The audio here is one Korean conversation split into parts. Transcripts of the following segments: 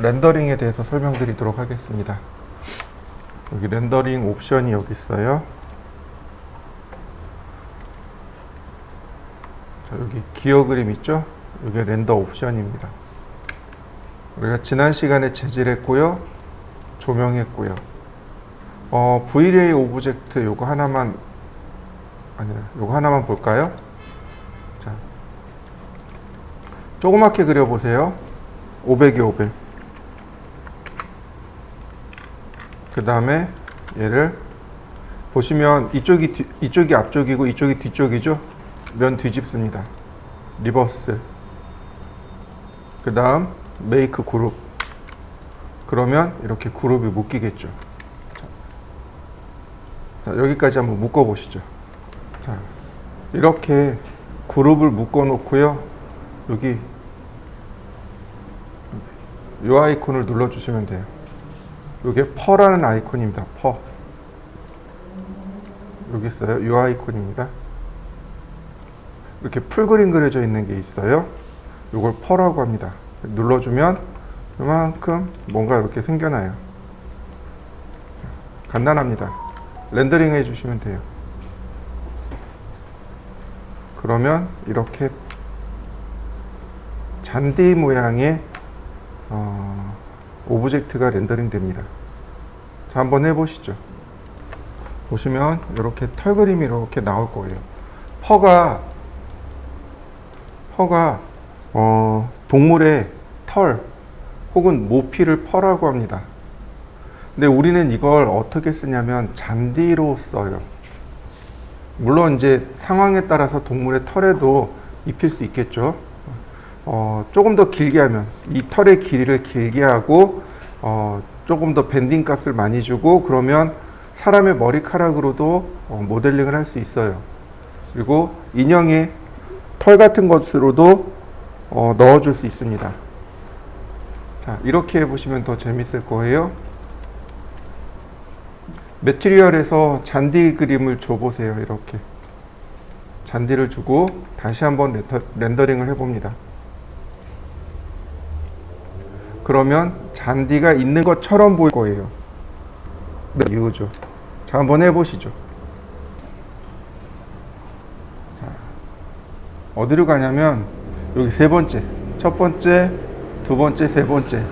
렌더링에 대해서 설명드리도록 하겠습니다. 여기 렌더링 옵션이 여기 있어요. 자, 여기 기어 그림 있죠? 이게 렌더 옵션입니다. 우리가 지난 시간에 재질했고요, 조명했고요. V-Ray 오브젝트 요거 하나만 볼까요? 자, 조그맣게 그려보세요. 500에 500. 그 다음에 얘를 보시면 이쪽이 앞쪽이고 이쪽이 뒤쪽이죠. 면 뒤집습니다. 리버스. 그 다음 메이크 그룹. 그러면 이렇게 그룹이 묶이겠죠. 자, 여기까지 한번 묶어 보시죠. 자, 이렇게 그룹을 묶어 놓고요. 여기 이 아이콘을 눌러주시면 돼요. 이게 퍼라는 아이콘입니다. 퍼. 여기 있어요. 이 아이콘입니다. 이렇게 풀그림 그려져 있는 게 있어요. 이걸 퍼라고 합니다. 눌러주면 이만큼 뭔가 이렇게 생겨나요. 간단합니다. 렌더링 해주시면 돼요. 그러면 이렇게 잔디 모양의 오브젝트가 렌더링 됩니다. 자, 한번 해보시죠. 보시면 이렇게 털 그림이 이렇게 나올 거예요. 퍼가 동물의 털 혹은 모피를 퍼라고 합니다. 근데 우리는 이걸 어떻게 쓰냐면 잔디로 써요. 물론 이제 상황에 따라서 동물의 털에도 입힐 수 있겠죠. 조금 더 길게 하면 이 털의 길이를 길게 하고 조금 더 밴딩 값을 많이 주고 그러면 사람의 머리카락으로도 모델링을 할 수 있어요. 그리고 인형의 털 같은 것으로도 넣어줄 수 있습니다. 자, 이렇게 해보시면 더 재밌을 거예요. 매트리얼에서 잔디 그림을 줘보세요. 이렇게 잔디를 주고 다시 한번 렌더링을 해봅니다. 그러면 잔디가 있는 것처럼 보일 거예요. 네, 이거죠. 자, 한번 해보시죠. 자, 어디로 가냐면 여기 세 번째, 첫 번째, 두 번째, 세 번째.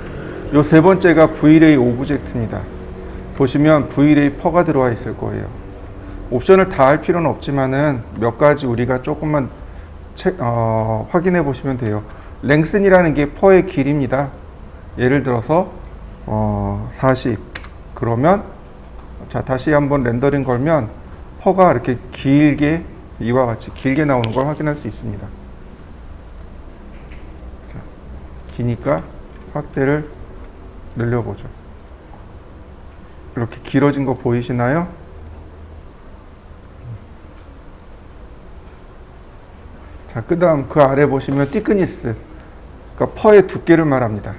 요 세 번째가 V-Ray 오브젝트입니다. 보시면 V-Ray 퍼가 들어와 있을 거예요. 옵션을 다 할 필요는 없지만은 몇 가지 우리가 조금만 확인해 보시면 돼요. 랭슨이라는 게 퍼의 길이입니다. 예를 들어서 40. 그러면 자, 다시 한번 렌더링 걸면 퍼가 이렇게 길게 이와 같이 길게 나오는 걸 확인할 수 있습니다. 자, 기니까 확대를 늘려보죠. 이렇게 길어진 거 보이시나요? 자, 그 다음 그 아래 보시면 티크니스, 그러니까 퍼의 두께를 말합니다.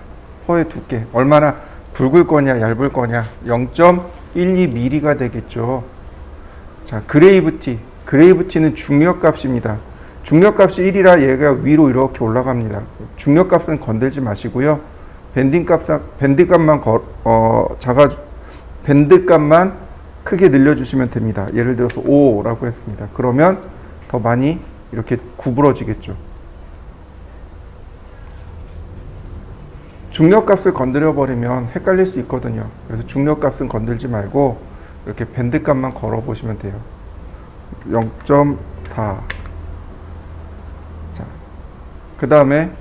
퍼의 두께, 얼마나 굵을 거냐 얇을 거냐. 0.12mm가 되겠죠. 자, 그레이브티는 중력값입니다. 중력값이 1이라 얘가 위로 이렇게 올라갑니다. 중력값은 건들지 마시고요. 밴드값만 크게 늘려주시면 됩니다. 예를 들어서 5라고 했습니다. 그러면 더 많이 이렇게 구부러지겠죠. 중력값을 건드려 버리면 헷갈릴 수 있거든요. 그래서 중력값은 건들지 말고 이렇게 밴드값만 걸어 보시면 돼요. 0.4. 자, 그 다음에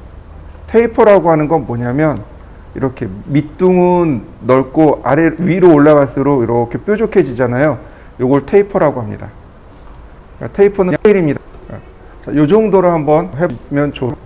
테이퍼라고 하는 건 뭐냐면 이렇게 밑둥은 넓고 위로 올라갈수록 이렇게 뾰족해지잖아요. 요걸 테이퍼라고 합니다. 그러니까 테이퍼는 스케일입니다. 자, 요 정도로 한번 해보면 좋습니다.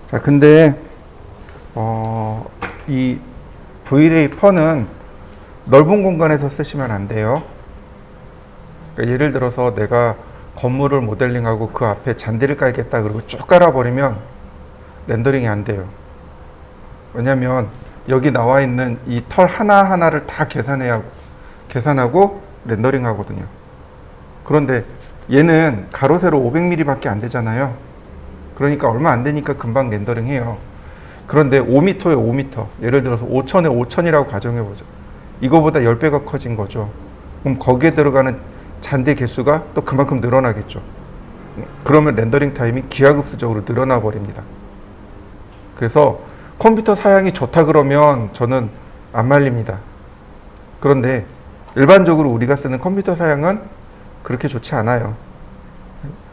자, 근데 이 V-ray 펀은 넓은 공간에서 쓰시면 안 돼요. 그러니까 예를 들어서 내가 건물을 모델링하고 그 앞에 잔디를 깔겠다 그러고 쭉 깔아버리면 렌더링이 안 돼요. 왜냐면 여기 나와 있는 이 털 하나하나를 다 계산하고 렌더링 하거든요. 그런데 얘는 가로 세로 500mm 밖에 안 되잖아요. 그러니까 얼마 안 되니까 금방 렌더링 해요. 그런데 5m에 5m, 예를 들어서 5천에 5천이라고 가정해보죠. 이거보다 10배가 커진 거죠. 그럼 거기에 들어가는 잔디 개수가 또 그만큼 늘어나겠죠. 그러면 렌더링 타임이 기하급수적으로 늘어나 버립니다. 그래서 컴퓨터 사양이 좋다 그러면 저는 안 말립니다. 그런데 일반적으로 우리가 쓰는 컴퓨터 사양은 그렇게 좋지 않아요.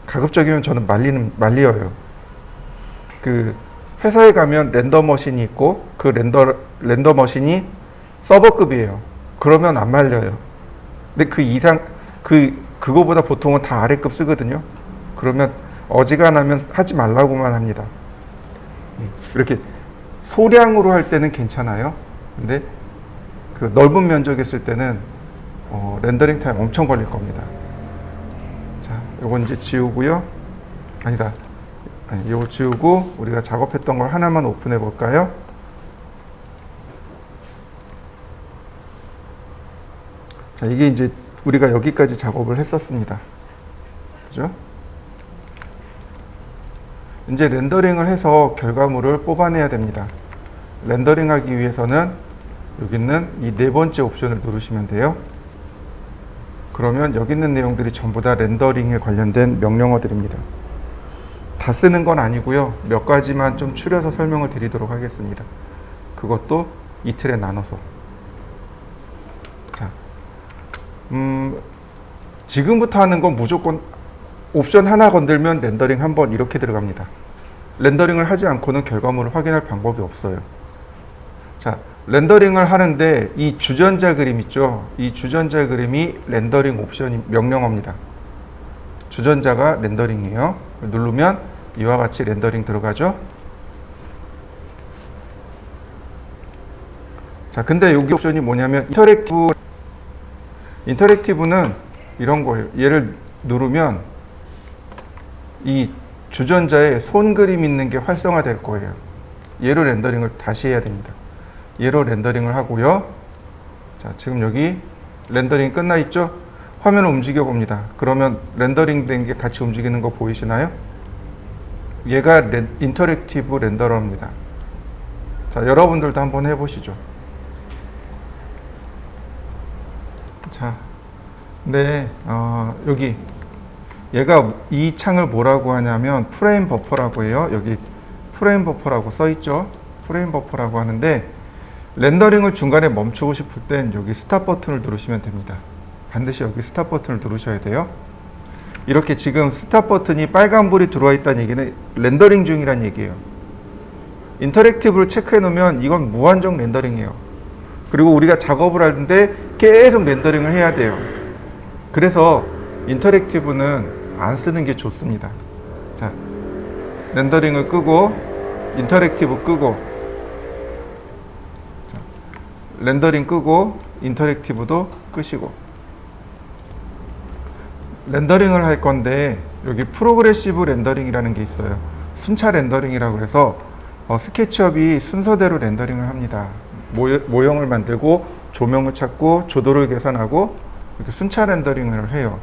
가급적이면 저는 말려요. 그 회사에 가면 렌더 머신이 있고 그 렌더 머신이 서버급이에요. 그러면 안 말려요. 근데 그 이상 그거보다 보통은 다 아래급 쓰거든요. 그러면 어지간하면 하지 말라고만 합니다. 이렇게 소량으로 할 때는 괜찮아요. 근데 그 넓은 면적에 쓸 때는 렌더링 타임 엄청 걸릴 겁니다. 자, 요건 이제 지우고요. 요거 지우고 우리가 작업했던 걸 하나만 오픈해 볼까요? 자, 이게 이제 우리가 여기까지 작업을 했었습니다. 그죠? 이제 렌더링을 해서 결과물을 뽑아내야 됩니다. 렌더링 하기 위해서는 여기 있는 이 네 번째 옵션을 누르시면 돼요. 그러면 여기 있는 내용들이 전부 다 렌더링에 관련된 명령어들입니다. 다 쓰는 건 아니고요. 몇 가지만 좀 추려서 설명을 드리도록 하겠습니다. 그것도 이틀에 나눠서. 자, 지금부터 하는 건 무조건 옵션 하나 건들면 렌더링 한 번 이렇게 들어갑니다. 렌더링을 하지 않고는 결과물을 확인할 방법이 없어요. 자, 렌더링을 하는데 이 주전자 그림 있죠? 이 주전자 그림이 렌더링 옵션이 명령어입니다. 주전자가 렌더링이에요. 누르면 이와 같이 렌더링 들어가죠? 자, 근데 여기 옵션이 뭐냐면 인터랙티브는 이런 거예요. 얘를 누르면 이 주전자에 손 그림 있는 게 활성화될 거예요. 얘로 렌더링을 다시 해야 됩니다. 얘로 렌더링을 하고요. 자, 지금 여기 렌더링 끝나 있죠? 화면을 움직여 봅니다. 그러면 렌더링 된 게 같이 움직이는 거 보이시나요? 얘가 인터랙티브 렌더러입니다. 자, 여러분들도 한번 해보시죠. 자, 네, 여기 얘가 이 창을 뭐라고 하냐면 프레임 버퍼라고 해요. 여기 프레임 버퍼라고 써 있죠. 프레임 버퍼라고 하는데 렌더링을 중간에 멈추고 싶을 땐 여기 스탑 버튼을 누르시면 됩니다. 반드시 여기 스탑 버튼을 누르셔야 돼요. 이렇게 지금 스탑 버튼이 빨간불이 들어와 있다는 얘기는 렌더링 중이란 얘기예요. 인터랙티브를 체크해 놓으면 이건 무한정 렌더링이에요. 그리고 우리가 작업을 하는데 계속 렌더링을 해야 돼요. 그래서 인터랙티브는 안 쓰는 게 좋습니다. 자, 렌더링을 끄고 인터랙티브 끄고, 자, 렌더링 끄고 인터랙티브도 끄시고. 렌더링을 할 건데 여기 프로그레시브 렌더링이라는 게 있어요. 순차 렌더링이라고 해서 스케치업이 순서대로 렌더링을 합니다. 모형을 만들고 조명을 찾고 조도를 계산하고 이렇게 순차 렌더링을 해요.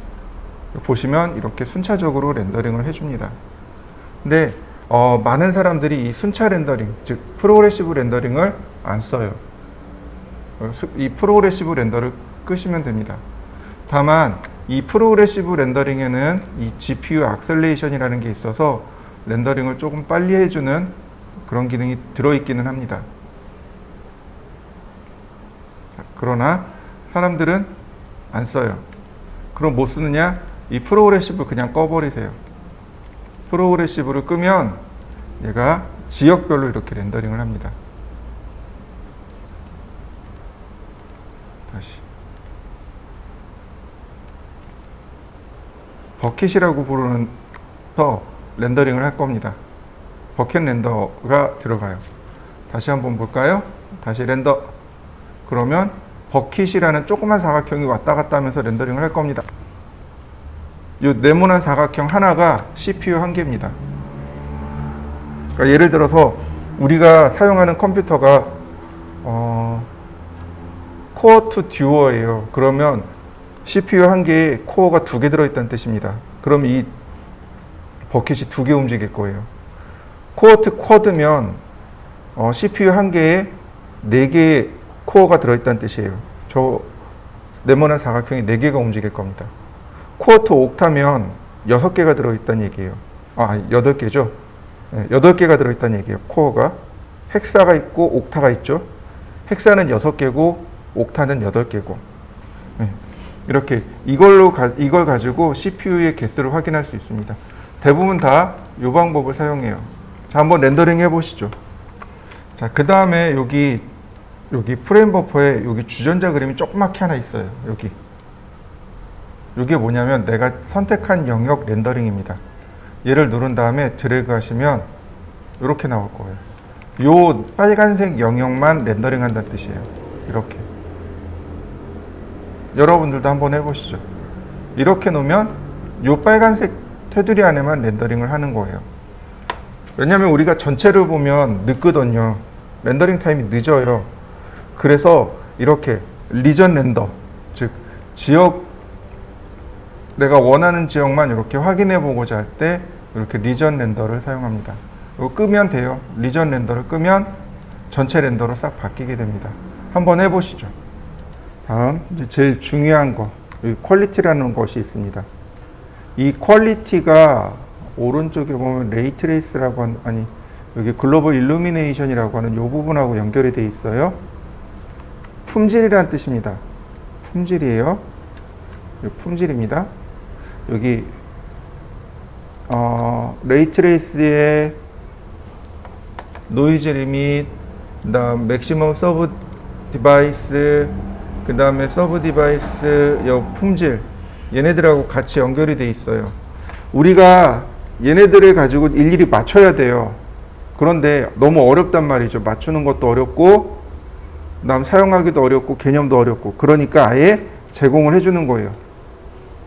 보시면 이렇게 순차적으로 렌더링을 해줍니다. 근데 많은 사람들이 이 순차 렌더링, 즉 프로그레시브 렌더링을 안 써요. 이 프로그레시브 렌더를 끄시면 됩니다. 다만 이 프로그레시브 렌더링에는 이 GPU 악셀레이션이라는 게 있어서 렌더링을 조금 빨리 해주는 그런 기능이 들어있기는 합니다. 그러나 사람들은 안 써요. 그럼 뭐 쓰느냐? 이 프로그레시브 그냥 꺼버리세요. 프로그레시브를 끄면 얘가 지역별로 이렇게 렌더링을 합니다. 다시. 버킷이라고 부르는 더 렌더링을 할 겁니다. 버켓 렌더가 들어가요. 다시 한번 볼까요? 다시 렌더. 그러면 버킷이라는 조그만 사각형이 왔다 갔다 하면서 렌더링을 할 겁니다. 이 네모난 사각형 하나가 CPU 한 개입니다. 그러니까 예를 들어서 우리가 사용하는 컴퓨터가 코어 투 듀어예요. 그러면 CPU 한 개에 코어가 2개 들어있다는 뜻입니다. 그럼 이 버킷이 2개 움직일 거예요. 코어 투 쿼드면 CPU 한 개에 4개의 코어가 들어있다는 뜻이에요. 저 네모난 사각형이 4개가 움직일 겁니다. 코어 투 옥타면 6개가 들어있다는 얘기예요. 8개죠. 네, 8개가 들어있다는 얘기예요. 코어가. 헥사가 있고 옥타가 있죠. 헥사는 6개고 옥타는 8개고. 네, 이렇게 이걸 가지고 CPU의 개수를 확인할 수 있습니다. 대부분 다 이 방법을 사용해요. 자, 한번 렌더링 해보시죠. 자, 그 다음에 여기 프레임 버퍼에 여기 주전자 그림이 조그맣게 하나 있어요. 여기. 이게 뭐냐면 내가 선택한 영역 렌더링입니다. 얘를 누른 다음에 드래그 하시면 이렇게 나올 거예요. 요 빨간색 영역만 렌더링 한다는 뜻이에요. 이렇게. 여러분들도 한번 해보시죠. 이렇게 놓으면 요 빨간색 테두리 안에만 렌더링을 하는 거예요. 왜냐하면 우리가 전체를 보면 늦거든요. 렌더링 타임이 늦어요. 그래서 이렇게 리전 렌더, 즉 지역, 내가 원하는 지역만 이렇게 확인해 보고자 할 때 이렇게 리전 렌더를 사용합니다. 이거 끄면 돼요. 리전 렌더를 끄면 전체 렌더로 싹 바뀌게 됩니다. 한번 해보시죠. 다음 이제 제일 중요한 거, 여기 퀄리티라는 것이 있습니다. 이 퀄리티가 오른쪽에 보면 레이트레이스라고 하는, 여기 글로벌 일루미네이션이라고 하는 이 부분하고 연결이 되어 있어요. 품질이라는 뜻입니다. 품질이에요. 품질입니다. 여기 레이트레이스의 노이즈 리밋, 그다음 맥시멈 서브 디바이스, 그 다음에 서브 디바이스, 품질, 얘네들하고 같이 연결이 돼 있어요. 우리가 얘네들을 가지고 일일이 맞춰야 돼요. 그런데 너무 어렵단 말이죠. 맞추는 것도 어렵고, 그 다음 사용하기도 어렵고, 개념도 어렵고. 그러니까 아예 제공을 해주는 거예요.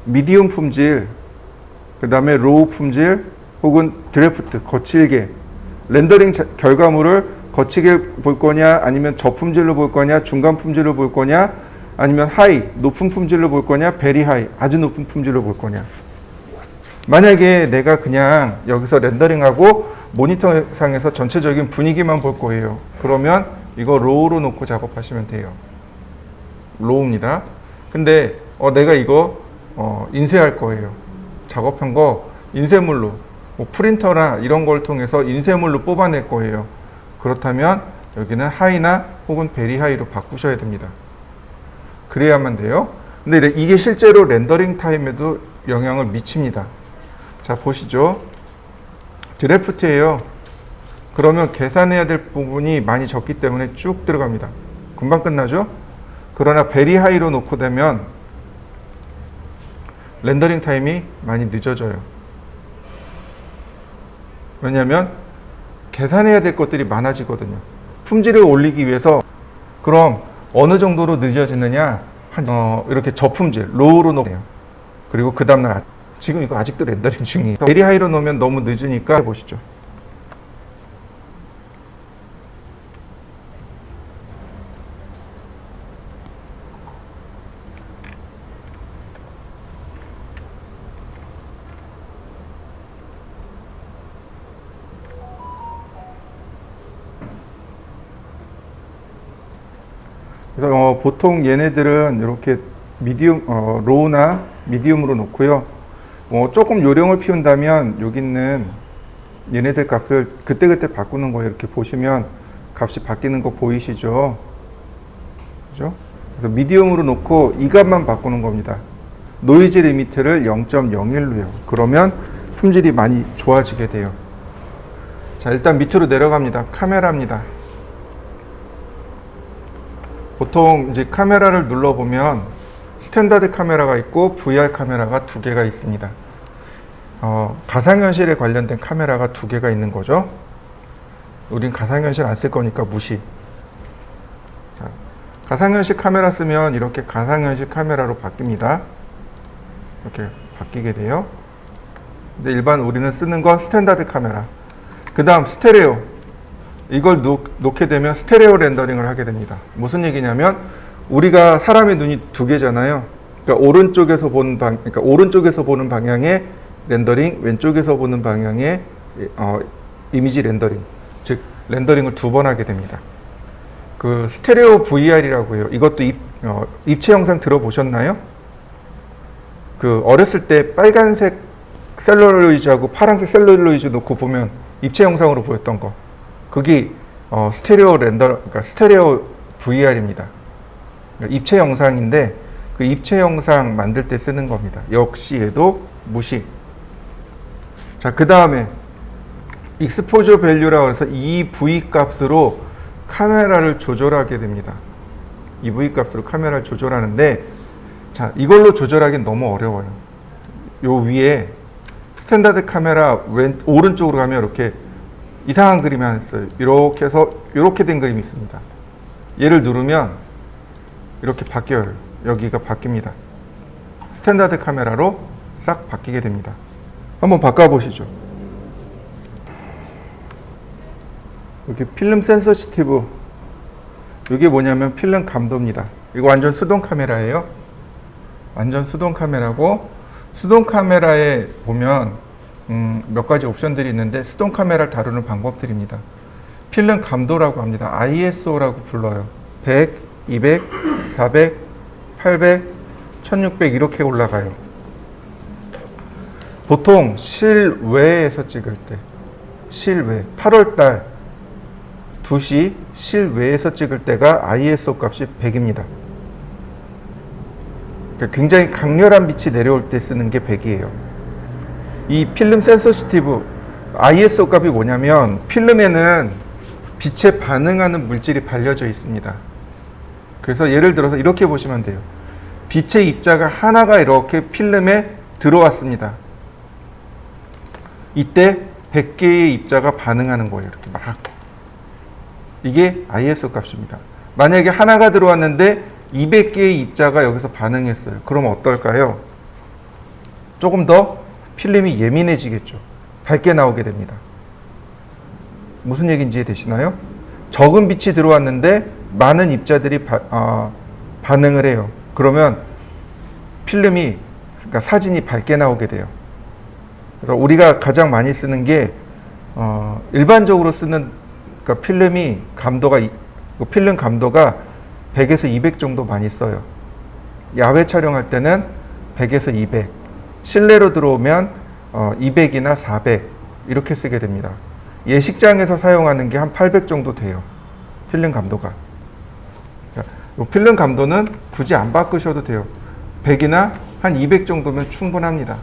미디움 품질, 그 다음에 로우 품질, 혹은 드래프트, 거칠게. 렌더링 결과물을 거치게 볼 거냐, 아니면 저품질로 볼 거냐, 중간 품질로 볼 거냐, 아니면 하이, 높은 품질로 볼 거냐, 베리 하이, 아주 높은 품질로 볼 거냐. 만약에 내가 그냥 여기서 렌더링하고 모니터상에서 전체적인 분위기만 볼 거예요. 그러면 이거 로우로 놓고 작업하시면 돼요. 로우입니다. 근데 내가 이거 인쇄할 거예요. 작업한 거 인쇄물로, 뭐 프린터나 이런 걸 통해서 인쇄물로 뽑아낼 거예요. 그렇다면 여기는 하이나 혹은 베리 하이로 바꾸셔야 됩니다. 그래야만 돼요. 근데 이게 실제로 렌더링 타임에도 영향을 미칩니다. 자, 보시죠. 드래프트예요. 그러면 계산해야 될 부분이 많이 적기 때문에 쭉 들어갑니다. 금방 끝나죠? 그러나 베리 하이로 놓고 되면 렌더링 타임이 많이 늦어져요. 왜냐하면 계산해야 될 것들이 많아지거든요. 품질을 올리기 위해서. 그럼 어느 정도로 늦어지느냐? 이렇게 저품질, 로우로 놓으세요. 그리고 그 다음날, 지금 이거 아직도 렌더링 중이에요. 베리 하이로 놓으면 너무 늦으니까 보시죠. 그래서 보통 얘네들은 이렇게 로우나 미디움으로 놓고요. 조금 요령을 피운다면 여기 있는 얘네들 값을 그때그때 바꾸는 거예요. 이렇게 보시면 값이 바뀌는 거 보이시죠? 그죠? 그래서 미디움으로 놓고 이 값만 바꾸는 겁니다. 노이즈 리미트를 0.01로요. 그러면 품질이 많이 좋아지게 돼요. 자, 일단 밑으로 내려갑니다. 카메라입니다. 보통 이제 카메라를 눌러보면 스탠다드 카메라가 있고 VR 카메라가 2개가 있습니다. 가상현실에 관련된 카메라가 2개가 있는 거죠. 우린 가상현실 안 쓸 거니까 무시. 자, 가상현실 카메라 쓰면 이렇게 가상현실 카메라로 바뀝니다. 이렇게 바뀌게 돼요. 근데 일반 우리는 쓰는 건 스탠다드 카메라. 그 다음 스테레오. 이걸 놓게 되면 스테레오 렌더링을 하게 됩니다. 무슨 얘기냐면 우리가 사람의 눈이 두 개잖아요. 그러니까 오른쪽에서 보는 방향의 렌더링, 왼쪽에서 보는 방향의 이미지 렌더링. 즉 렌더링을 두 번 하게 됩니다. 그 스테레오 VR이라고 해요. 이것도 입체 영상 들어보셨나요? 그 어렸을 때 빨간색 셀룰로이드하고 파란색 셀룰로이드 놓고 보면 입체 영상으로 보였던 거. 그게 스테레오 그러니까 스테레오 VR입니다. 그러니까 입체 영상인데 그 입체 영상 만들 때 쓰는 겁니다. 역시 얘도 무시. 자, 그 다음에 익스포저 밸류라고 해서 EV 값으로 카메라를 조절하게 됩니다. EV 값으로 카메라를 조절하는데, 자, 이걸로 조절하기는 너무 어려워요. 요 위에 스탠다드 카메라 오른쪽으로 가면 이렇게 이상한 그림이 하나 있어요. 이렇게 해서 이렇게 된 그림이 있습니다. 얘를 누르면 이렇게 바뀌어요. 여기가 바뀝니다. 스탠다드 카메라로 싹 바뀌게 됩니다. 한번 바꿔보시죠. 여기 필름 센서티브. 이게 뭐냐면 필름 감도입니다. 이거 완전 수동 카메라예요. 완전 수동 카메라고, 수동 카메라에 보면 몇 가지 옵션들이 있는데 수동 카메라를 다루는 방법들입니다. 필름 감도라고 합니다. ISO라고 불러요. 100, 200, 400, 800, 1600 이렇게 올라가요. 보통 실외에서 찍을 때, 실외, 8월달 2시 실외에서 찍을 때가 ISO 값이 100입니다. 그러니까 굉장히 강렬한 빛이 내려올 때 쓰는 게 100이에요. 이 필름 센서티브 ISO 값이 뭐냐면 필름에는 빛에 반응하는 물질이 발려져 있습니다. 그래서 예를 들어서 이렇게 보시면 돼요. 빛의 입자가 하나가 이렇게 필름에 들어왔습니다. 이때 100개의 입자가 반응하는 거예요. 이렇게 막. 이게 ISO 값입니다. 만약에 하나가 들어왔는데 200개의 입자가 여기서 반응했어요. 그럼 어떨까요? 조금 더 필름이 예민해지겠죠. 밝게 나오게 됩니다. 무슨 얘기인지 이해되시나요? 적은 빛이 들어왔는데 많은 입자들이 반응을 해요. 그러면 필름이, 그러니까 사진이 밝게 나오게 돼요. 그래서 우리가 가장 많이 쓰는 게 일반적으로 쓰는, 그러니까 필름 감도가 100에서 200 정도 많이 써요. 야외 촬영할 때는 100에서 200, 실내로 들어오면 200이나 400 이렇게 쓰게 됩니다. 예식장에서 사용하는 게 한 800 정도 돼요. 필름 감도가. 필름 감도는 굳이 안 바꾸셔도 돼요. 100이나 한 200 정도면 충분합니다.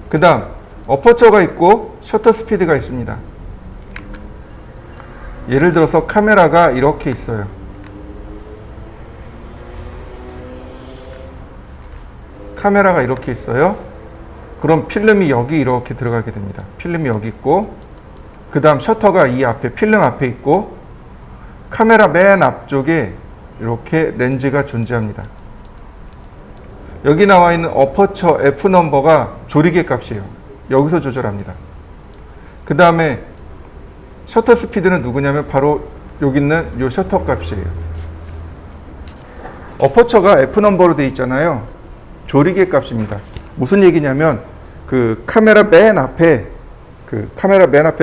그 다음 어퍼처가 있고 셔터 스피드가 있습니다. 예를 들어서 카메라가 이렇게 있어요. 카메라가 이렇게 있어요. 그럼 필름이 여기 이렇게 들어가게 됩니다. 필름이 여기 있고, 그 다음 셔터가 이 앞에, 필름 앞에 있고, 카메라 맨 앞쪽에 이렇게 렌즈가 존재합니다. 여기 나와 있는 어퍼처 F 넘버가 조리개 값이에요. 여기서 조절합니다. 그 다음에 셔터 스피드는 누구냐면 바로 여기 있는 이 셔터 값이에요. 어퍼처가 F 넘버로 되어 있잖아요. 조리개 값입니다. 무슨 얘기냐면 그 카메라 맨 앞에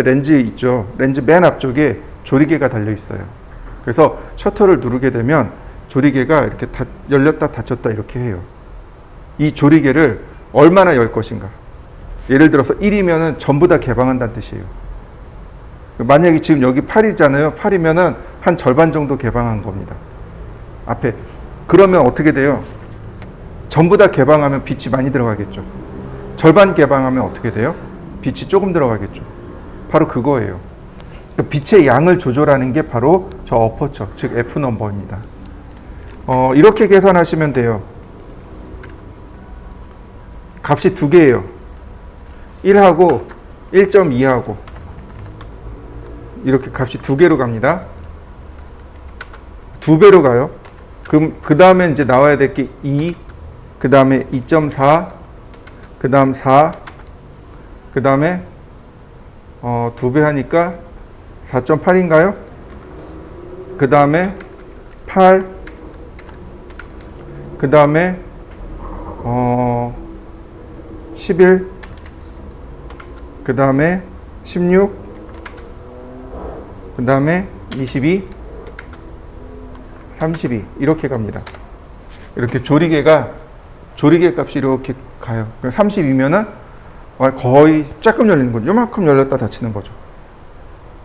렌즈 있죠. 렌즈 맨 앞쪽에 조리개가 달려 있어요. 그래서 셔터를 누르게 되면 조리개가 이렇게 열렸다 닫혔다 이렇게 해요. 이 조리개를 얼마나 열 것인가. 예를 들어서 1이면은 전부 다 개방한다는 뜻이에요. 만약에 지금 여기 8이잖아요. 8이면은 한 절반 정도 개방한 겁니다. 앞에. 그러면 어떻게 돼요? 전부 다 개방하면 빛이 많이 들어가겠죠. 절반 개방하면 어떻게 돼요? 빛이 조금 들어가겠죠. 바로 그거예요. 빛의 양을 조절하는 게 바로 저 어퍼처, 즉 F 넘버입니다. 이렇게 계산하시면 돼요. 값이 두 개예요. 1하고 1.2하고 이렇게 값이 두 개로 갑니다. 두 배로 가요. 그럼 그 다음에 이제 나와야 될 게 2, 그 다음에 2.4, 그 다음 4, 그 다음에 두 배 하니까 4.8인가요? 그 다음에 8, 그 다음에 11, 그 다음에 16, 그 다음에 22, 32 이렇게 갑니다. 이렇게 조리개 값이 이렇게 가요. 32면은 거의 조금 열리는 거죠. 요만큼 열렸다 닫히는 거죠.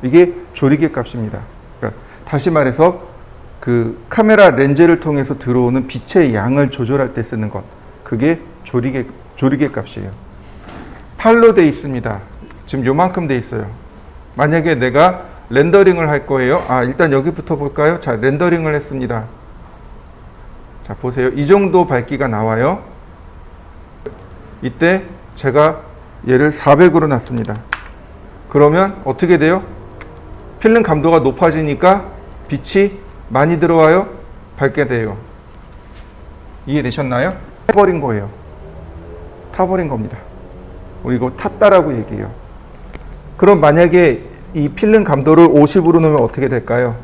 이게 조리개 값입니다. 그러니까 다시 말해서 그 카메라 렌즈를 통해서 들어오는 빛의 양을 조절할 때 쓰는 것, 그게 조리개 값이에요. 8로 돼 있습니다. 지금 요만큼 돼 있어요. 만약에 내가 렌더링을 할 거예요. 일단 여기부터 볼까요? 자, 렌더링을 했습니다. 자, 보세요. 이 정도 밝기가 나와요. 이때 제가 얘를 400으로 놨습니다. 그러면 어떻게 돼요? 필름 감도가 높아지니까 빛이 많이 들어와요? 밝게 돼요. 이해되셨나요? 타버린 거예요. 타버린 겁니다. 우리 이거 탔다라고 얘기해요. 그럼 만약에 이 필름 감도를 50으로 놓으면 어떻게 될까요?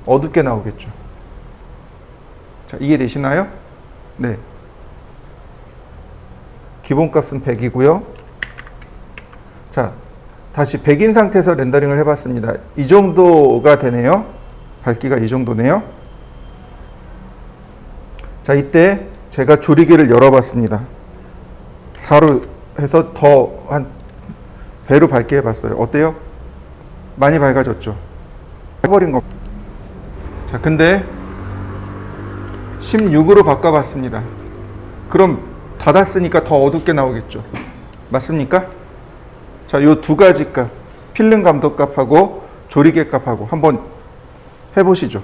어둡게 나오겠죠. 자, 이해되시나요? 네. 기본값은 100이고요. 자, 다시 100인 상태에서 렌더링을 해봤습니다. 이 정도가 되네요. 밝기가 이 정도네요. 자, 이때 제가 조리개를 열어봤습니다. 4로 해서 더 한 배로 밝게 해봤어요. 어때요? 많이 밝아졌죠? 해버린 거. 자, 근데 16으로 바꿔봤습니다. 그럼 닫았으니까 더 어둡게 나오겠죠? 맞습니까? 자, 요 두 가지 값, 필름 감도 값하고 조리개 값하고 한번 해보시죠.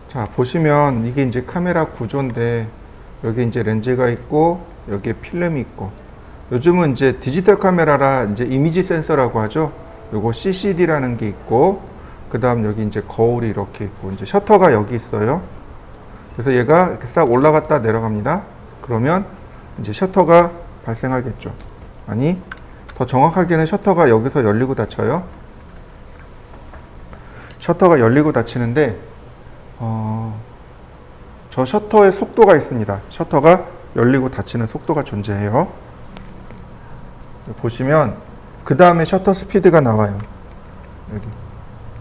자, 보시면 이게 이제 카메라 구조인데 여기 이제 렌즈가 있고 여기에 필름이 있고, 요즘은 이제 디지털 카메라라 이제 이미지 센서라고 하죠. 요거 CCD라는 게 있고, 그 다음 여기 이제 거울이 이렇게 있고, 이제 셔터가 여기 있어요. 그래서 얘가 이렇게 싹 올라갔다 내려갑니다. 그러면 이제 셔터가 발생하겠죠. 아니, 더 정확하게는 셔터가 여기서 열리고 닫혀요. 셔터가 열리고 닫히는데, 저 셔터의 속도가 있습니다. 셔터가 열리고 닫히는 속도가 존재해요. 보시면 그 다음에 셔터 스피드가 나와요. 여기.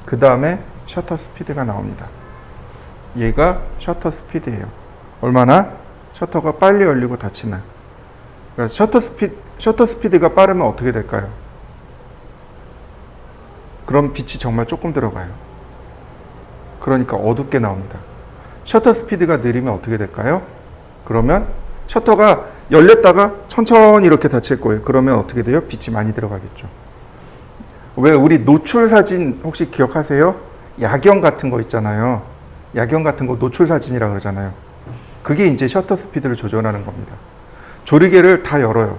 그 다음에 셔터 스피드가 나옵니다. 얘가 셔터 스피드예요. 얼마나 셔터가 빨리 열리고 닫히나. 그러니까 셔터 스피드가 빠르면 어떻게 될까요? 그럼 빛이 정말 조금 들어가요. 그러니까 어둡게 나옵니다. 셔터 스피드가 느리면 어떻게 될까요? 그러면 셔터가 열렸다가 천천히 이렇게 닫힐 거예요. 그러면 어떻게 돼요? 빛이 많이 들어가겠죠. 왜 우리 노출 사진 혹시 기억하세요? 야경 같은 거 있잖아요. 야경 같은 거 노출 사진이라고 그러잖아요. 그게 이제 셔터 스피드를 조절하는 겁니다. 조리개를 다 열어요.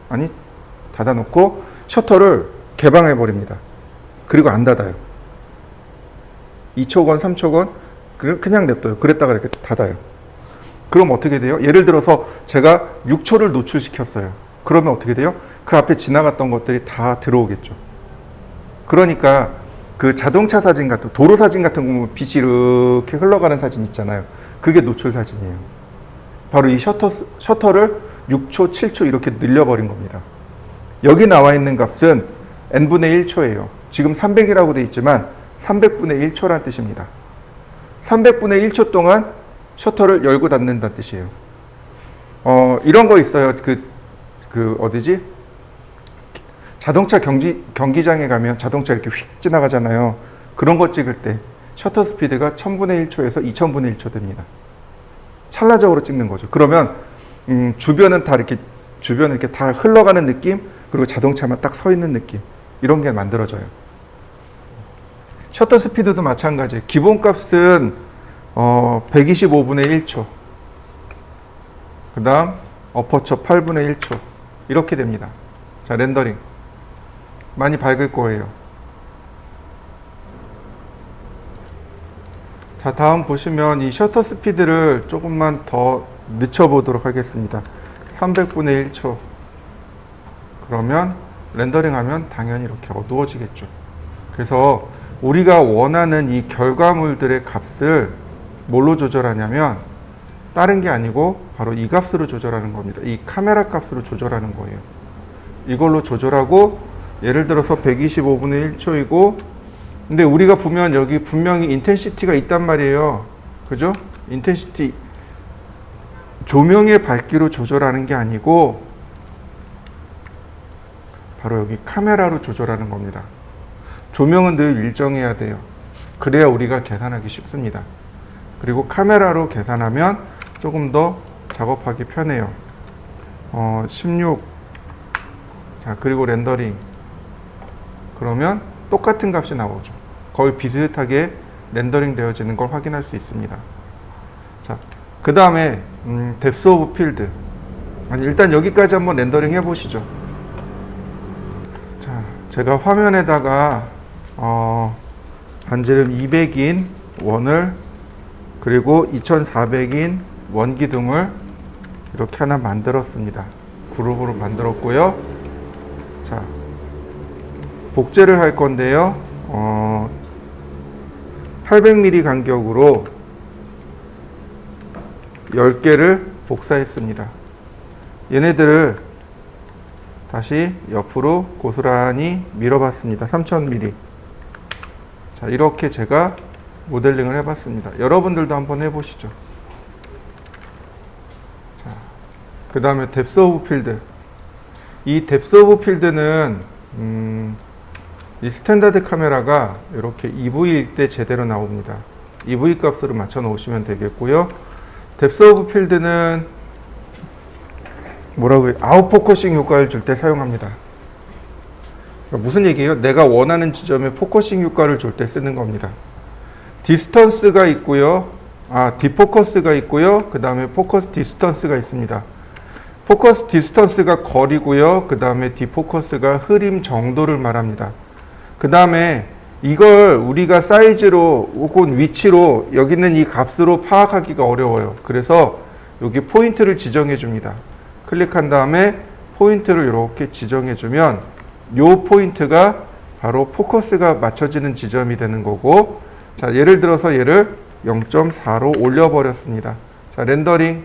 아니, 닫아놓고 셔터를 개방해 버립니다. 그리고 안 닫아요. 2초건 3초건 그냥 냅둬요. 그랬다가 이렇게 닫아요. 그럼 어떻게 돼요? 예를 들어서 제가 6초를 노출시켰어요. 그러면 어떻게 돼요? 그 앞에 지나갔던 것들이 다 들어오겠죠. 그러니까 그 자동차 사진 같은, 도로 사진 같은 거 보면 빛이 이렇게 흘러가는 사진 있잖아요. 그게 노출 사진이에요. 바로 이 셔터를 6초, 7초 이렇게 늘려버린 겁니다. 여기 나와 있는 값은 n분의 1초예요. 지금 300이라고 되어 있지만 300분의 1초란 뜻입니다. 300분의 1초 동안 셔터를 열고 닫는다는 뜻이에요. 이런 거 있어요. 어디지? 자동차 경기장에 가면 자동차 이렇게 휙 지나가잖아요. 그런 거 찍을 때 셔터 스피드가 1000분의 1초에서 2000분의 1초 됩니다. 찰나적으로 찍는 거죠. 그러면 주변은 이렇게 다 흘러가는 느낌, 그리고 자동차만 딱 서 있는 느낌, 이런 게 만들어져요. 셔터 스피드도 마찬가지예요. 기본값은 125분의 1초, 그 다음 어퍼처 8분의 1초 이렇게 됩니다. 자, 렌더링 많이 밝을 거예요. 자, 다음 보시면 이 셔터 스피드를 조금만 더 늦춰보도록 하겠습니다. 300분의 1초. 그러면 렌더링 하면 당연히 이렇게 어두워지겠죠. 그래서 우리가 원하는 이 결과물들의 값을 뭘로 조절하냐면 다른 게 아니고 바로 이 값으로 조절하는 겁니다. 이 카메라 값으로 조절하는 거예요. 이걸로 조절하고 예를 들어서 125분의 1초이고 근데 우리가 보면 여기 분명히 인텐시티가 있단 말이에요. 그죠? 인텐시티 조명의 밝기로 조절하는 게 아니고 바로 여기 카메라로 조절하는 겁니다. 조명은 늘 일정해야 돼요. 그래야 우리가 계산하기 쉽습니다. 그리고 카메라로 계산하면 조금 더 작업하기 편해요. 16. 자, 그리고 렌더링. 그러면 똑같은 값이 나오죠. 거의 비슷하게 렌더링 되어지는 걸 확인할 수 있습니다. 자, 그 다음에 뎁스 오브 필드. 일단 여기까지 한번 렌더링 해보시죠. 자, 제가 화면에다가 반지름 200인 원을 그리고 2400인 원기둥을 이렇게 하나 만들었습니다. 그룹으로 만들었고요. 자, 복제를 할 건데요. 800mm 간격으로 10개를 복사했습니다. 얘네들을 다시 옆으로 고스란히 밀어봤습니다. 3000mm. 자, 이렇게 제가 모델링을 해봤습니다. 여러분들도 한번 해보시죠. 자, 그 다음에 뎁스 오브 필드. 이 뎁스 오브 필드는 이 스탠다드 카메라가 이렇게 EV일 때 제대로 나옵니다. EV 값으로 맞춰 놓으시면 되겠고요. 뎁스 오브 필드는 뭐라고요? 아웃포커싱 효과를 줄 때 사용합니다. 그러니까 무슨 얘기예요? 내가 원하는 지점에 포커싱 효과를 줄 때 쓰는 겁니다. 디스턴스가 있고요. 디포커스가 있고요. 그 다음에 포커스 디스턴스가 있습니다. 포커스 디스턴스가 거리고요. 그 다음에 디포커스가 흐림 정도를 말합니다. 그 다음에 이걸 우리가 사이즈로 혹은 위치로 여기 있는 이 값으로 파악하기가 어려워요. 그래서 여기 포인트를 지정해 줍니다. 클릭한 다음에 포인트를 이렇게 지정해 주면 이 포인트가 바로 포커스가 맞춰지는 지점이 되는 거고, 자, 예를 들어서 얘를 0.4로 올려버렸습니다. 자, 렌더링.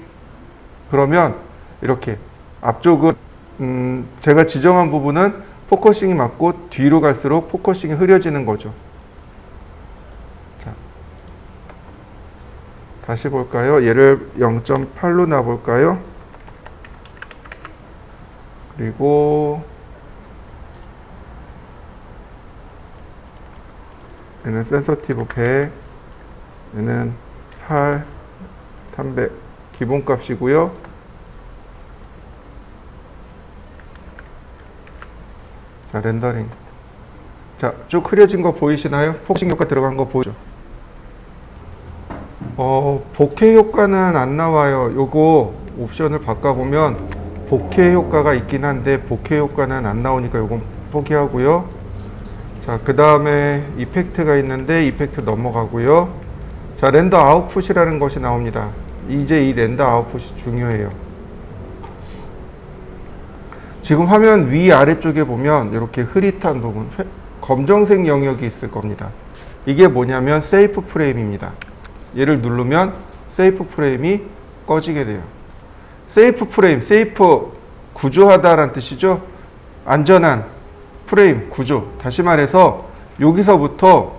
그러면 이렇게 앞쪽은 제가 지정한 부분은 포커싱이 맞고 뒤로 갈수록 포커싱이 흐려지는 거죠. 자, 다시 볼까요? 얘를 0.8로 놔볼까요? 그리고 얘는 센서티브 100, 얘는 8, 300 기본값이고요. 자, 렌더링. 자, 쭉 흐려진 거 보이시나요? 포커싱 효과 들어간 거 보이죠? 복회 효과는 안 나와요. 요거 옵션을 바꿔보면 복회 효과가 있긴 한데 복회 효과는 안 나오니까 요건 포기하고요. 자, 그 다음에 이펙트가 있는데 이펙트 넘어가고요. 자, 렌더 아웃풋이라는 것이 나옵니다. 이제 이 렌더 아웃풋이 중요해요. 지금 화면 위 아래쪽에 보면 이렇게 흐릿한 부분, 검정색 영역이 있을 겁니다. 이게 뭐냐면 세이프 프레임입니다. 얘를 누르면 세이프 프레임이 꺼지게 돼요. 세이프 프레임, 세이프 구조하다라는 뜻이죠. 안전한 프레임, 구조. 다시 말해서 여기서부터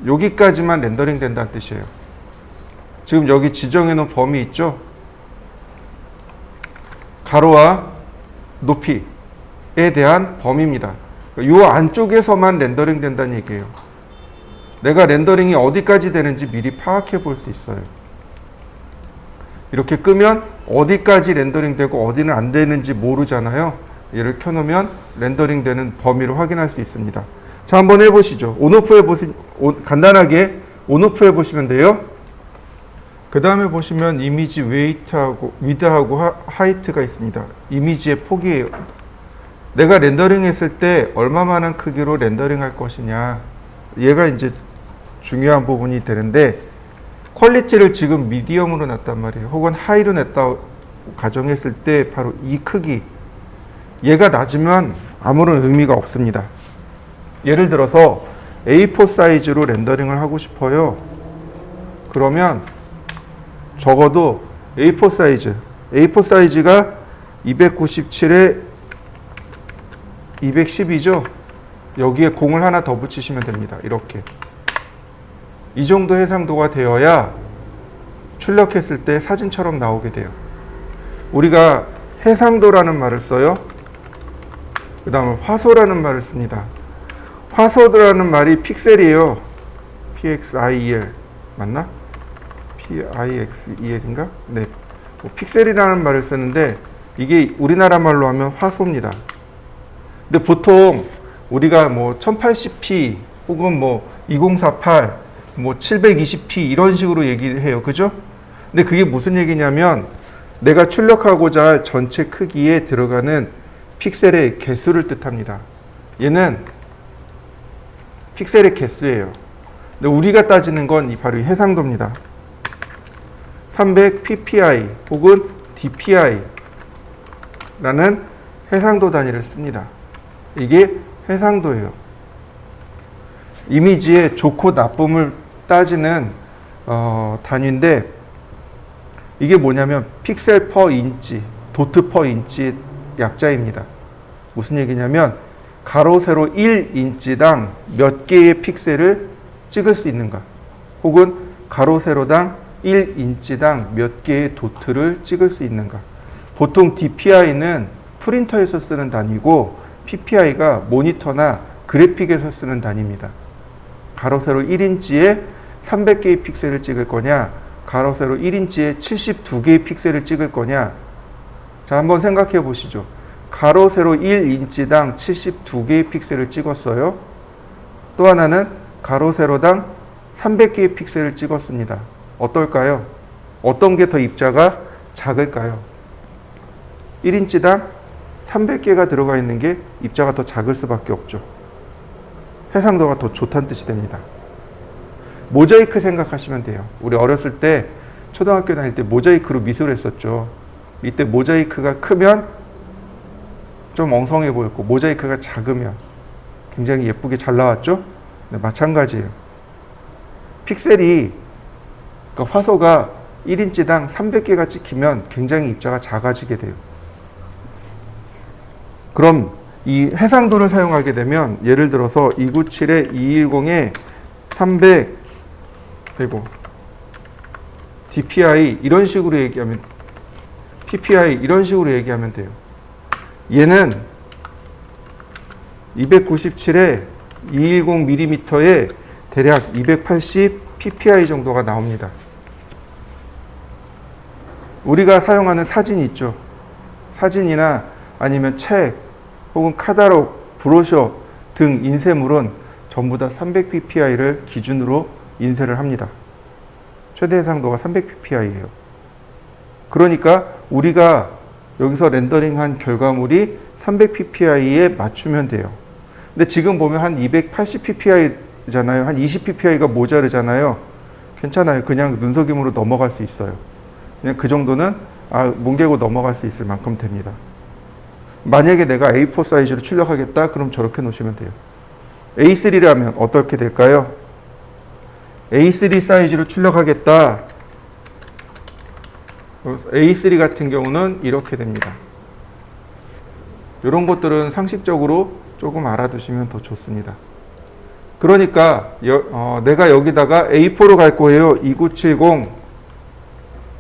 여기까지만 렌더링 된다는 뜻이에요. 지금 여기 지정해 놓은 범위 있죠? 가로와 높이에 대한 범위입니다. 이 안쪽에서만 렌더링 된다는 얘기예요. 내가 렌더링이 어디까지 되는지 미리 파악해 볼 수 있어요. 이렇게 끄면 어디까지 렌더링 되고 어디는 안 되는지 모르잖아요. 얘를 켜놓으면 렌더링 되는 범위를 확인할 수 있습니다. 자, 한번 해보시죠. 온오프 해보시, 간단하게 온오프 해보시면 돼요. 그 다음에 보시면 이미지 웨이트하고 위드하고 하이트가 있습니다. 이미지의 폭이에요. 내가 렌더링 했을 때 얼마만한 크기로 렌더링 할 것이냐, 얘가 이제 중요한 부분이 되는데, 퀄리티를 지금 미디엄으로 놨단 말이에요. 혹은 하이로 냈다고 가정했을 때 바로 이 크기, 얘가 낮으면 아무런 의미가 없습니다. 예를 들어서 A4 사이즈로 렌더링을 하고 싶어요. 그러면 적어도 A4 사이즈가 297에 210이죠. 여기에 공을 하나 더 붙이시면 됩니다. 이렇게. 이 정도 해상도가 되어야 출력했을 때 사진처럼 나오게 돼요. 우리가 해상도라는 말을 써요. 그 다음에 화소라는 말을 씁니다. 화소라는 말이 픽셀이에요. PXIEL 맞나? PIXEL인가? 네. 픽셀이라는 말을 쓰는데 이게 우리나라 말로 하면 화소입니다. 근데 보통 우리가 뭐 1080p 혹은 뭐 2048, 뭐 720p 이런 식으로 얘기해요. 그죠? 근데 그게 무슨 얘기냐면 내가 출력하고자 할 전체 크기에 들어가는 픽셀의 개수를 뜻합니다. 얘는 픽셀의 개수예요. 근데 우리가 따지는 건 바로 이 해상도입니다. 300 ppi 혹은 dpi 라는 해상도 단위를 씁니다. 이게 해상도예요. 이미지의 좋고 나쁨을 따지는 단위인데 이게 뭐냐면 픽셀 퍼 인치, 도트 퍼 인치 약자입니다. 무슨 얘기냐면 가로 세로 1인치당 몇 개의 픽셀을 찍을 수 있는가, 혹은 가로 세로당 1인치당 몇 개의 도트를 찍을 수 있는가. 보통 DPI는 프린터에서 쓰는 단위고 PPI가 모니터나 그래픽에서 쓰는 단위입니다. 가로 세로 1인치에 300개의 픽셀을 찍을 거냐, 가로 세로 1인치에 72개의 픽셀을 찍을 거냐. 자, 한번 생각해 보시죠. 가로 세로 1인치당 72개의 픽셀을 찍었어요. 또 하나는 가로 세로당 300개의 픽셀을 찍었습니다. 어떨까요? 어떤 게 더 입자가 작을까요? 1인치당 300개가 들어가 있는 게 입자가 더 작을 수밖에 없죠. 해상도가 더 좋다는 뜻이 됩니다. 모자이크 생각하시면 돼요. 우리 어렸을 때 초등학교 다닐 때 모자이크로 미술 했었죠. 이때 모자이크가 크면 좀 엉성해 보였고 모자이크가 작으면 굉장히 예쁘게 잘 나왔죠. 네, 마찬가지예요. 픽셀이, 그러니까 화소가 1인치당 300개가 찍히면 굉장히 입자가 작아지게 돼요. 그럼 이 해상도를 사용하게 되면 예를 들어서 297에 210에 300 그리고 DPI 이런 식으로 얘기하면, PPI 이런 식으로 얘기하면 돼요. 얘는 297에 210mm에 대략 280 PPI 정도가 나옵니다. 우리가 사용하는 사진 있죠. 사진이나 아니면 책 혹은 카탈로그, 브로셔 등 인쇄물은 전부 다 300 PPI를 기준으로 인쇄를 합니다. 최대 해상도가 300 PPI예요. 그러니까 우리가 여기서 렌더링한 결과물이 300 PPI에 맞추면 돼요. 근데 지금 보면 한 280 PPI잖아요. 한 20 PPI가 모자르잖아요. 괜찮아요. 그냥 눈속임으로 넘어갈 수 있어요. 그냥 그 정도는 뭉개고 넘어갈 수 있을 만큼 됩니다. 만약에 내가 A4 사이즈로 출력하겠다, 그럼 저렇게 놓으시면 돼요. A3라면 어떻게 될까요? A3 사이즈로 출력하겠다. A3 같은 경우는 이렇게 됩니다. 이런 것들은 상식적으로 조금 알아두시면 더 좋습니다. 그러니까 내가 여기다가 A4로 갈 거예요. 2970.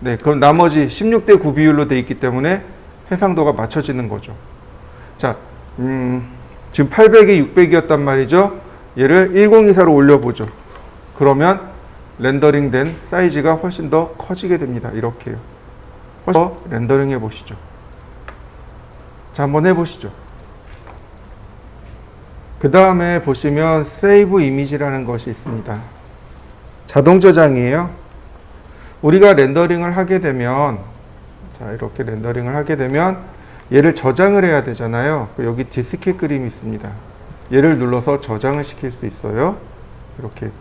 네, 그럼 나머지 16대 9 비율로 돼 있기 때문에 해상도가 맞춰지는 거죠. 자, 지금 800에 600이었단 말이죠. 얘를 1024로 올려보죠. 그러면 렌더링된 사이즈가 훨씬 더 커지게 됩니다. 이렇게요. 훨씬 더 렌더링 해보시죠. 자, 한번 해보시죠. 그 다음에 보시면 세이브 이미지라는 것이 있습니다. 자동 저장이에요. 우리가 렌더링을 하게 되면, 자, 이렇게 렌더링을 하게 되면 얘를 저장을 해야 되잖아요. 여기 디스켓 그림이 있습니다. 얘를 눌러서 저장을 시킬 수 있어요. 이렇게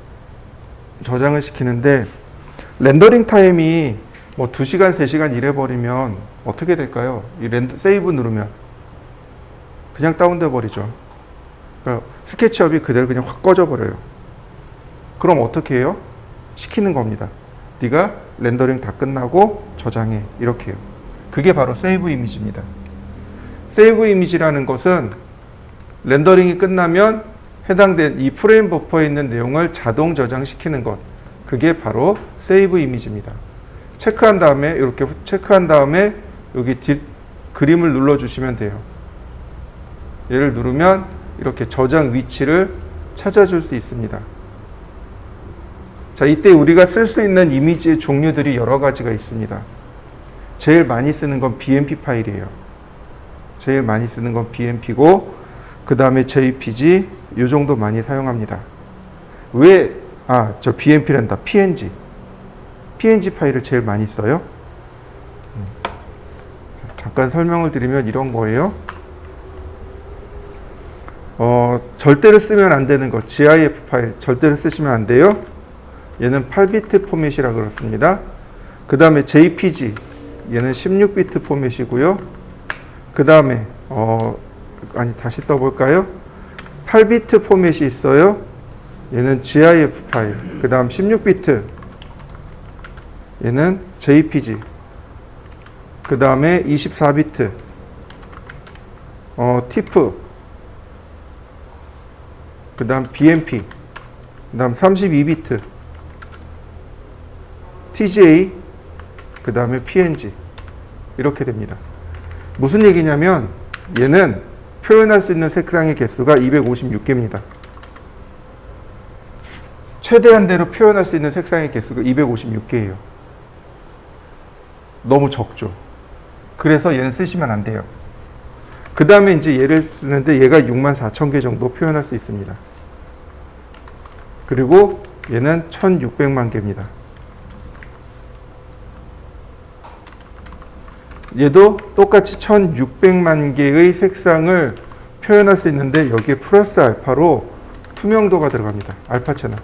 저장을 시키는데 렌더링 타임이 뭐 2시간, 3시간 이래버리면 어떻게 될까요? 이 세이브 누르면 그냥 다운돼 버리죠. 그러니까 스케치업이 그대로 그냥 확 꺼져 버려요. 그럼 어떻게 해요? 시키는 겁니다. 네가 렌더링 다 끝나고 저장해. 이렇게 해요. 그게 바로 세이브 이미지입니다. 세이브 이미지라는 것은 렌더링이 끝나면 해당된 이 프레임 버퍼에 있는 내용을 자동 저장시키는 것. 그게 바로 세이브 이미지입니다. 체크한 다음에 이렇게 체크한 다음에 여기 그림을 눌러주시면 돼요. 얘를 누르면 이렇게 저장 위치를 찾아줄 수 있습니다. 자, 이때 우리가 쓸 수 있는 이미지의 종류들이 여러 가지가 있습니다. 제일 많이 쓰는 건 BMP 파일이에요. 제일 많이 쓰는 건 BMP고, 그 다음에 JPG, 이 정도 많이 사용합니다. 왜, 저 BMP란다. PNG. PNG 파일을 제일 많이 써요. 잠깐 설명을 드리면 이런 거예요. 절대로 쓰면 안 되는 거, GIF 파일 절대로 쓰시면 안 돼요. 얘는 8비트 포맷이라 그렇습니다. 그 다음에 JPG, 얘는 16비트 포맷이고요. 그 다음에 다시 써볼까요? 8비트 포맷이 있어요. 얘는 GIF 파일. 그 다음 16비트, 얘는 JPG. 그 다음에 24비트 TIFF. 그 다음 BMP. 그 다음 32비트 TGA. 그 다음에 PNG. 이렇게 됩니다. 무슨 얘기냐면 얘는 표현할 수 있는 색상의 개수가 256개입니다. 최대한대로 표현할 수 있는 색상의 개수가 256개예요. 너무 적죠. 그래서 얘는 쓰시면 안 돼요. 그 다음에 이제 얘를 쓰는데 얘가 64,000개 정도 표현할 수 있습니다. 그리고 얘는 1600만 개입니다. 얘도 똑같이 1600만 개의 색상을 표현할 수 있는데 여기에 플러스 알파로 투명도가 들어갑니다. 알파 채널.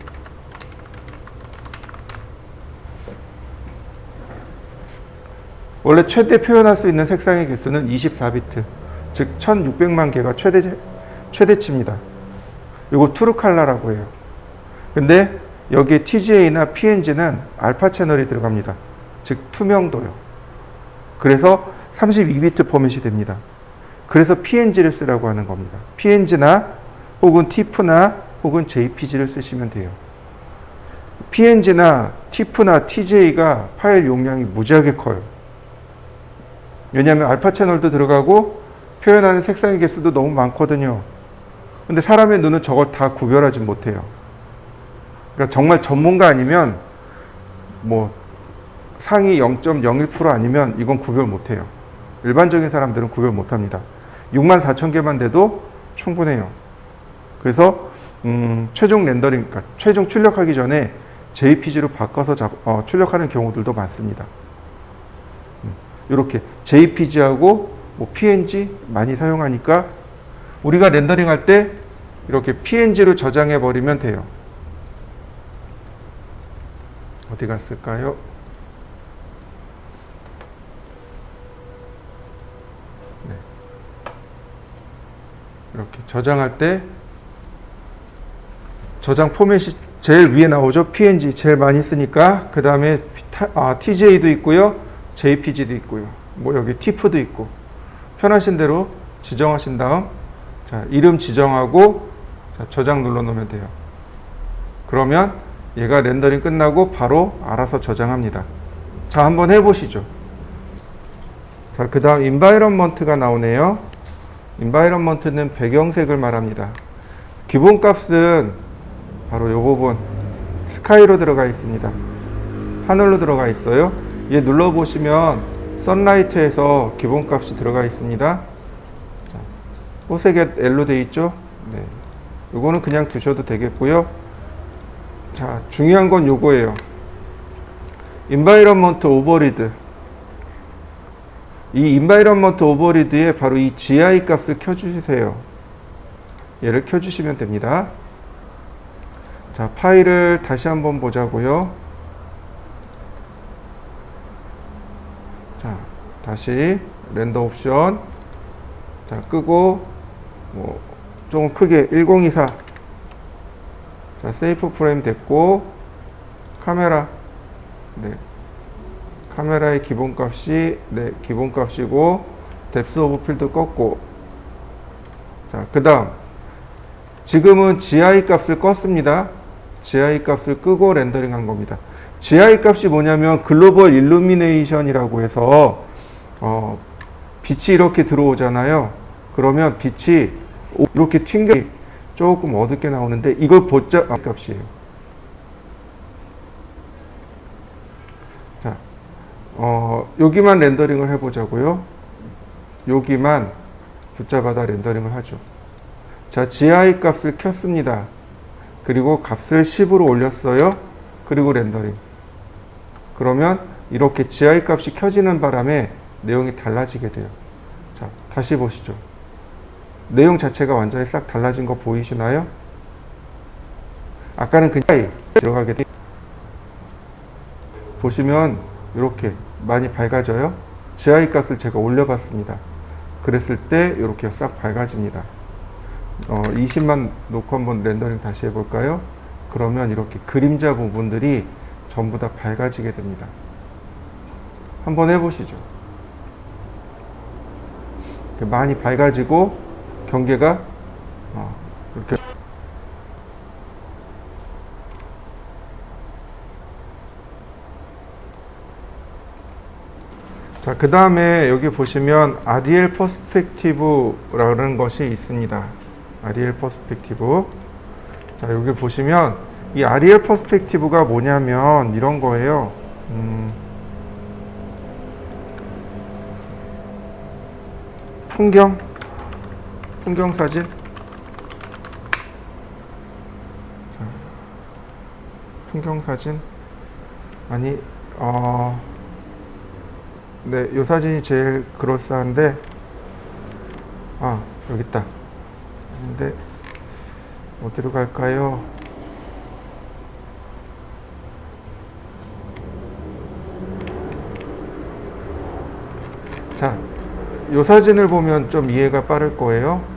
원래 최대 표현할 수 있는 색상의 개수는 24비트, 즉 1600만 개가 최대치입니다. 이거 트루 컬러라고 해요. 근데 여기에 TGA나 PNG는 알파 채널이 들어갑니다. 즉 투명도요. 그래서 32비트 포맷이 됩니다. 그래서 PNG를 쓰라고 하는 겁니다. PNG나 혹은 TIFF나 혹은 JPG를 쓰시면 돼요. PNG나 TIFF나 TJ가 파일 용량이 무지하게 커요. 왜냐하면 알파 채널도 들어가고 표현하는 색상의 개수도 너무 많거든요. 근데 사람의 눈은 저걸 다 구별하지 못해요. 그러니까 정말 전문가 아니면 뭐 상위 0.01% 아니면 이건 구별 못해요. 일반적인 사람들은 구별 못합니다. 64,000개만 돼도 충분해요. 그래서 최종 렌더링, 그러니까 최종 출력하기 전에 JPG로 바꿔서 출력하는 경우들도 많습니다. 이렇게 JPG하고 뭐 PNG 많이 사용하니까 우리가 렌더링 할 때 이렇게 PNG로 저장해 버리면 돼요. 어디 갔을까요? 네. 이렇게 저장할 때 저장 포맷이 제일 위에 나오죠. PNG 제일 많이 쓰니까. 그 다음에 TJ도 있고요. JPG도 있고요. 뭐 여기 TIFF도 있고. 편하신 대로 지정하신 다음 자, 이름 지정하고 자, 저장 눌러 놓으면 돼요. 그러면 얘가 렌더링 끝나고 바로 알아서 저장합니다. 자, 한번 해보시죠. 자, 그 다음 environment가 나오네요. environment는 배경색을 말합니다. 기본값은 바로 이 부분 스카이로 들어가 있습니다. 하늘로 들어가 있어요. 얘 눌러보시면 선라이트에서 기본값이 들어가 있습니다. 자, 호색에 L로 되어 있죠. 네. 요거는 그냥 두셔도 되겠고요. 자, 중요한 건 요거예요. environment override. 이 environment override에 바로 이 GI 값을 켜주세요. 얘를 켜주시면 됩니다. 자, 파일을 다시 한번 보자고요. 다시 렌더 옵션. 자, 끄고, 뭐, 조금 크게 1024. 자, 세이프 프레임 됐고, 카메라. 네. 카메라의 기본값이, 네, 기본값이고, 뎁스 오브 필드 껐고. 자, 그 다음. 지금은 GI 값을 껐습니다. GI 값을 끄고 렌더링 한 겁니다. GI 값이 뭐냐면 글로벌 일루미네이션이라고 해서 빛이 이렇게 들어오잖아요. 그러면 빛이 이렇게 튕겨 조금 어둡게 나오는데 이걸 보자 값이에요. 자, 여기만 렌더링을 해보자고요. 여기만 붙잡아다 렌더링을 하죠. 자, GI 값을 켰습니다. 그리고 값을 10으로 올렸어요. 그리고 렌더링. 그러면 이렇게 GI 값이 켜지는 바람에 내용이 달라지게 돼요. 자, 다시 보시죠. 내용 자체가 완전히 싹 달라진 거 보이시나요? 아까는 그냥 들어가게 돼요. 보시면 이렇게 많이 밝아져요. GI 값을 제가 올려봤습니다. 그랬을 때 이렇게 싹 밝아집니다. 20만 놓고 한번 렌더링 다시 해볼까요? 그러면 이렇게 그림자 부분들이 전부 다 밝아지게 됩니다. 한번 해보시죠. 많이 밝아지고 경계가 이렇게 자, 그 다음에 여기 보시면 아리엘 퍼스펙티브라는 것이 있습니다. 아리엘 퍼스펙티브. 자, 여기 보시면 이 아리엘 퍼스펙티브가 뭐냐면 이런 거예요. 풍경 사진. 자, 풍경 사진. 아니, 네, 이 사진이 제일 그럴싸한데, 여기 있다. 근데 어디로 갈까요? 자, 이 사진을 보면 좀 이해가 빠를 거예요.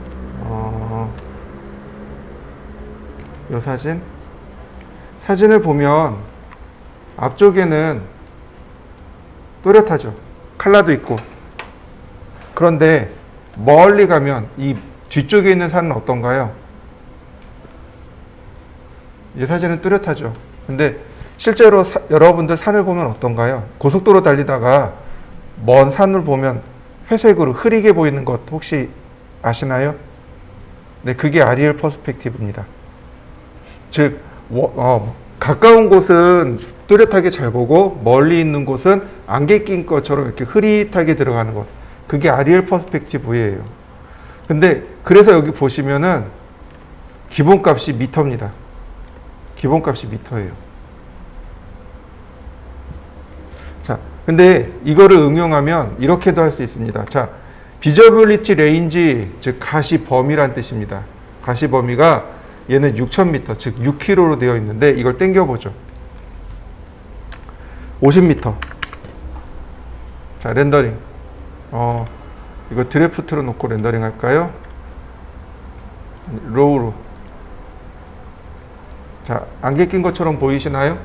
이 사진을 보면 앞쪽에는 또렷하죠. 칼라도 있고. 그런데 멀리 가면 이 뒤쪽에 있는 산은 어떤가요? 이 사진은 뚜렷하죠. 근데 실제로 여러분들 산을 보면 어떤가요? 고속도로 달리다가 먼 산을 보면 회색으로 흐리게 보이는 것 혹시 아시나요? 네, 그게 아리엘 퍼스펙티브입니다. 즉, 가까운 곳은 뚜렷하게 잘 보고 멀리 있는 곳은 안개 낀 것처럼 이렇게 흐릿하게 들어가는 것. 그게 아리엘 퍼스펙티브예요. 근데 그래서 여기 보시면은 기본값이 미터입니다. 기본값이 미터예요. 자, 근데 이거를 응용하면 이렇게도 할 수 있습니다. 자, 비저빌리티 레인지, 즉 가시 범위란 뜻입니다. 가시 범위가 얘는 6,000m, 즉 6km로 되어 있는데 이걸 당겨보죠. 50m. 자, 렌더링. 이거 드래프트로 놓고 렌더링 할까요? 로우로. 자, 안개 낀 것처럼 보이시나요?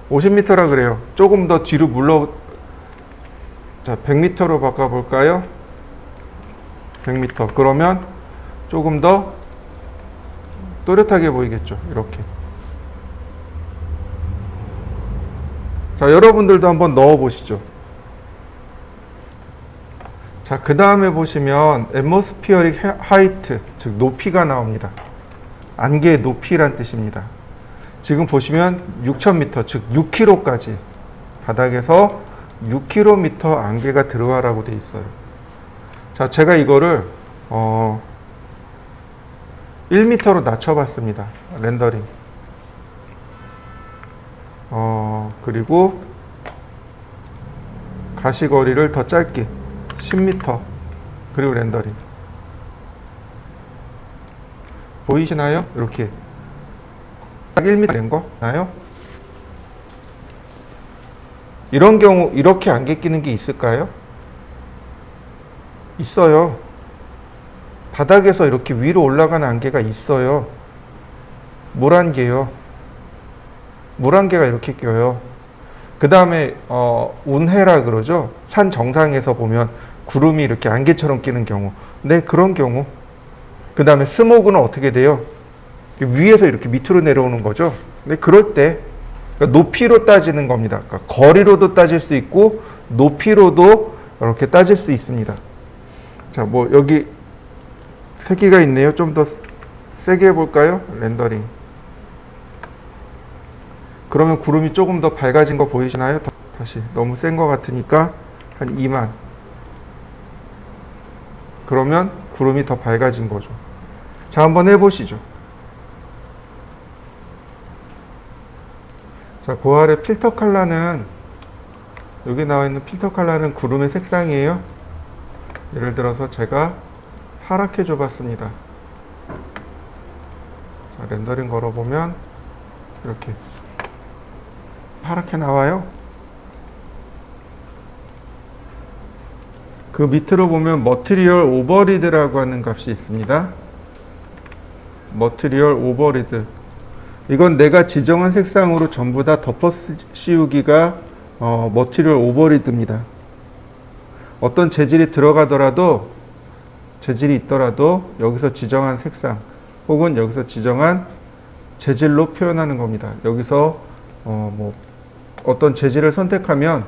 50m라 그래요. 조금 더 뒤로 자, 100m로 바꿔볼까요? 100m. 그러면 조금 더 또렷하게 보이겠죠. 이렇게. 자, 여러분들도 한번 넣어 보시죠. 자, 그 다음에 보시면 atmospheric height, 즉 높이가 나옵니다. 안개의 높이란 뜻입니다. 지금 보시면 6,000m, 즉 6km까지 바닥에서 6km 안개가 들어가라고 돼 있어요. 자, 제가 이거를 1m로 낮춰봤습니다. 렌더링. 그리고 가시거리를 더 짧게 10m. 그리고 렌더링. 보이시나요? 이렇게 딱 1m 된 거 나요? 이런 경우 이렇게 안개 끼는 게 있을까요? 있어요. 바닥에서 이렇게 위로 올라가는 안개가 있어요. 물안개요. 물안개가 이렇게 껴요. 그 다음에 운해라 그러죠. 산 정상에서 보면 구름이 이렇게 안개처럼 끼는 경우. 네, 그런 경우. 그 다음에 스모그는 어떻게 돼요? 위에서 이렇게 밑으로 내려오는 거죠. 네, 그럴 때 그러니까 높이로 따지는 겁니다. 그러니까 거리로도 따질 수 있고 높이로도 이렇게 따질 수 있습니다. 자, 뭐 여기 세 개가 있네요. 좀 더 세게 해볼까요? 렌더링. 그러면 구름이 조금 더 밝아진 거 보이시나요? 다시 너무 센 거 같으니까 한 2만. 그러면 구름이 더 밝아진 거죠. 자, 한번 해보시죠. 자, 그 아래 필터 컬러는 여기 나와 있는 필터 컬러는 구름의 색상이에요. 예를 들어서 제가 파랗게 줘봤습니다. 자, 렌더링 걸어보면 이렇게 파랗게 나와요. 그 밑으로 보면 머티리얼 오버리드라고 하는 값이 있습니다. 머티리얼 오버리드. 이건 내가 지정한 색상으로 전부 다 덮어 씌우기가 머티리얼 오버리드입니다. 어떤 재질이 들어가더라도 재질이 있더라도 여기서 지정한 색상 혹은 여기서 지정한 재질로 표현하는 겁니다. 여기서 뭐 어떤 재질을 선택하면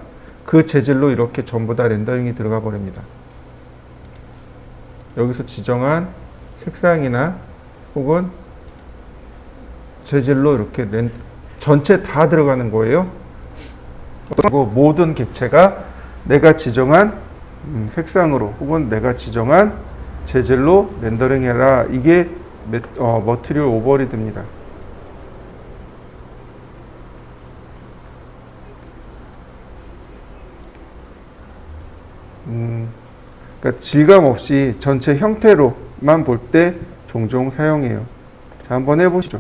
그 재질로 이렇게 전부 다 렌더링이 들어가 버립니다. 여기서 지정한 색상이나 혹은 재질로 이렇게 전체 다 들어가는 거예요. 모든 객체가 내가 지정한 색상으로 혹은 내가 지정한 재질로 렌더링 해라. 이게 머티리얼 오버리드입니다. 그러니까 질감 없이 전체 형태로만 볼 때 종종 사용해요. 자, 한번 해보시죠.